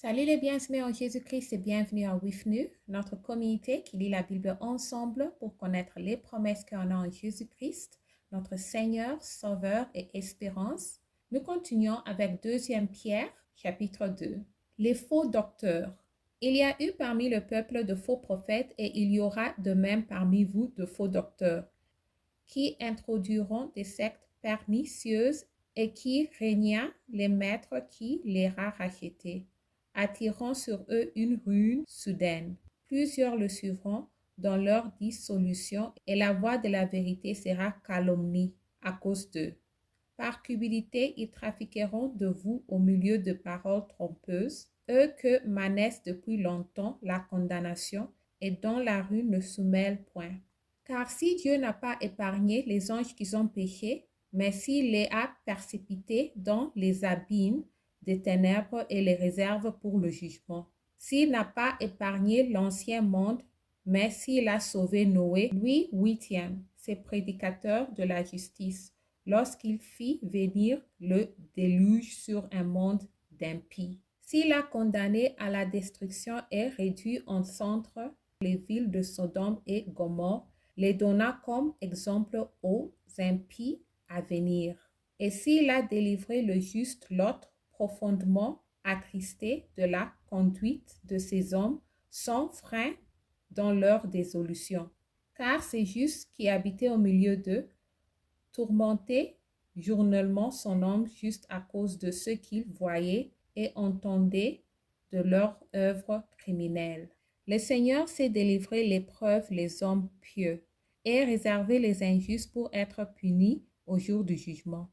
Salut les bien-aimés en Jésus-Christ et bienvenue à WIFNU, notre communauté qui lit la Bible ensemble pour connaître les promesses qu'on a en Jésus-Christ, notre Seigneur, Sauveur et Espérance. Nous continuons avec 2 Pierre, chapitre 2. Les faux docteurs. Il y a eu parmi le peuple de faux prophètes et il y aura de même parmi vous de faux docteurs qui introduiront des sectes pernicieuses et qui régnent les maîtres qui les rachetés, attirant sur eux une ruine soudaine. Plusieurs le suivront dans leur dissolution et la voix de la vérité sera calomnie à cause d'eux. Par cupidité, ils trafiqueront de vous au milieu de paroles trompeuses, eux que manesse depuis longtemps la condamnation et dont la rue ne se mêle point. Car si Dieu n'a pas épargné les anges qui ont péché, mais s'il les a précipités dans les abîmes des ténèbres et les réserve pour le jugement. S'il n'a pas épargné l'ancien monde, mais s'il a sauvé Noé, lui huitième, ses prédicateurs de la justice, lorsqu'il fit venir le déluge sur un monde d'impies. S'il a condamné à la destruction et réduit en cendres les villes de Sodome et Gomorrhe, les donna comme exemple aux impies à venir. Et s'il a délivré le juste Lot, profondément attristé de la conduite de ces hommes, sans frein dans leur dissolution. Car ces justes qui habitaient au milieu d'eux tourmentaient journellement son homme juste à cause de ce qu'ils voyaient et entendaient de leur œuvre criminelle. Le Seigneur sait délivrer l'épreuve les hommes pieux et réserver les injustes pour être punis au jour du jugement.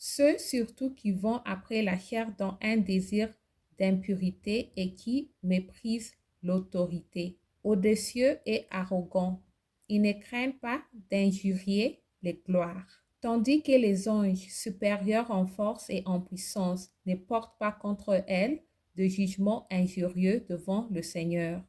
Ceux surtout qui vont après la chair dans un désir d'impurité et qui méprisent l'autorité, audacieux et arrogants. Ils ne craignent pas d'injurier les gloires. Tandis que les anges supérieurs en force et en puissance ne portent pas contre elles de jugement injurieux devant le Seigneur.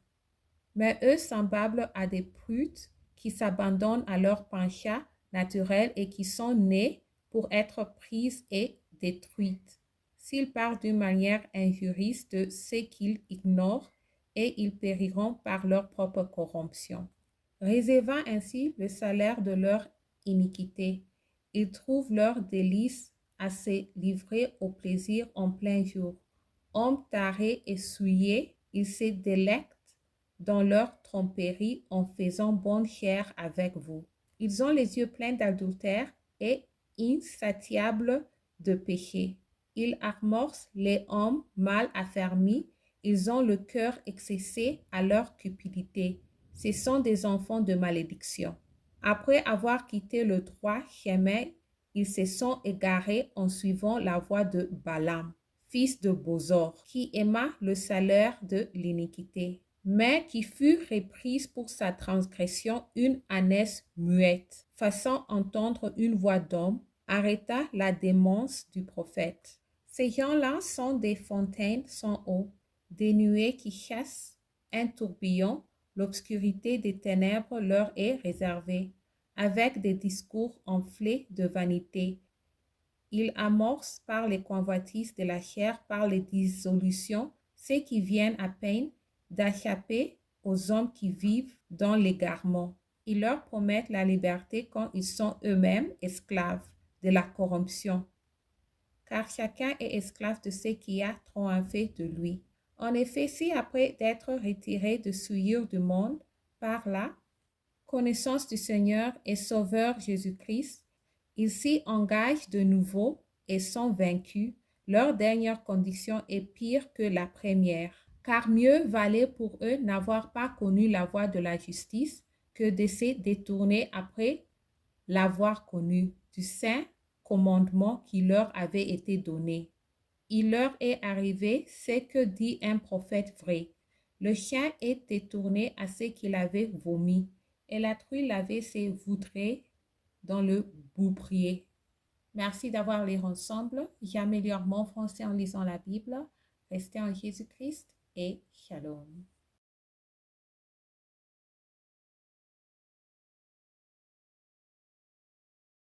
Mais eux semblables à des brutes qui s'abandonnent à leur penchant naturel et qui sont nées pour être prises et détruites. S'ils parlent d'une manière injurieuse de ce qu'ils ignorent, et ils périront par leur propre corruption. Réservant ainsi le salaire de leur iniquité, ils trouvent leur délice à se livrer au plaisir en plein jour. Hommes tarés et souillés, ils se délectent dans leur tromperie en faisant bonne chère avec vous. Ils ont les yeux pleins d'adultère et insatiables de péché. Ils amorcent les hommes mal affermis. Ils ont le cœur excessé à leur cupidité. Ce sont des enfants de malédiction. Après avoir quitté le droit chemin, ils se sont égarés en suivant la voie de Balaam, fils de Bosor, qui aima le salaire de l'iniquité, mais qui fut reprise pour sa transgression une ânesse muette, faisant entendre une voix d'homme, arrêta la démence du prophète. Ces gens-là sont des fontaines sans eau, des nuées qui chassent un tourbillon, l'obscurité des ténèbres leur est réservée, avec des discours enflés de vanité. Ils amorcent par les convoitises de la chair, par les dissolutions, ceux qui viennent à peine d'échapper aux hommes qui vivent dans l'égarement. Ils leur promettent la liberté quand ils sont eux-mêmes esclaves de la corruption, car chacun est esclave de ce qui a triomphé de lui. En effet, si après d'être retiré de souillure du monde, par la connaissance du Seigneur et Sauveur Jésus-Christ, ils s'y engagent de nouveau et sont vaincus, leur dernière condition est pire que la première. Car mieux valait pour eux n'avoir pas connu la voie de la justice que de se détourner après l'avoir connue du saint commandement qui leur avait été donné. Il leur est arrivé ce que dit un prophète vrai. Le chien est détourné à ce qu'il avait vomi, et la truie lavait ses voudraient dans le boubrier. Merci d'avoir lu ensemble. J'améliore mon français en lisant la Bible. Restez en Jésus-Christ et shalom.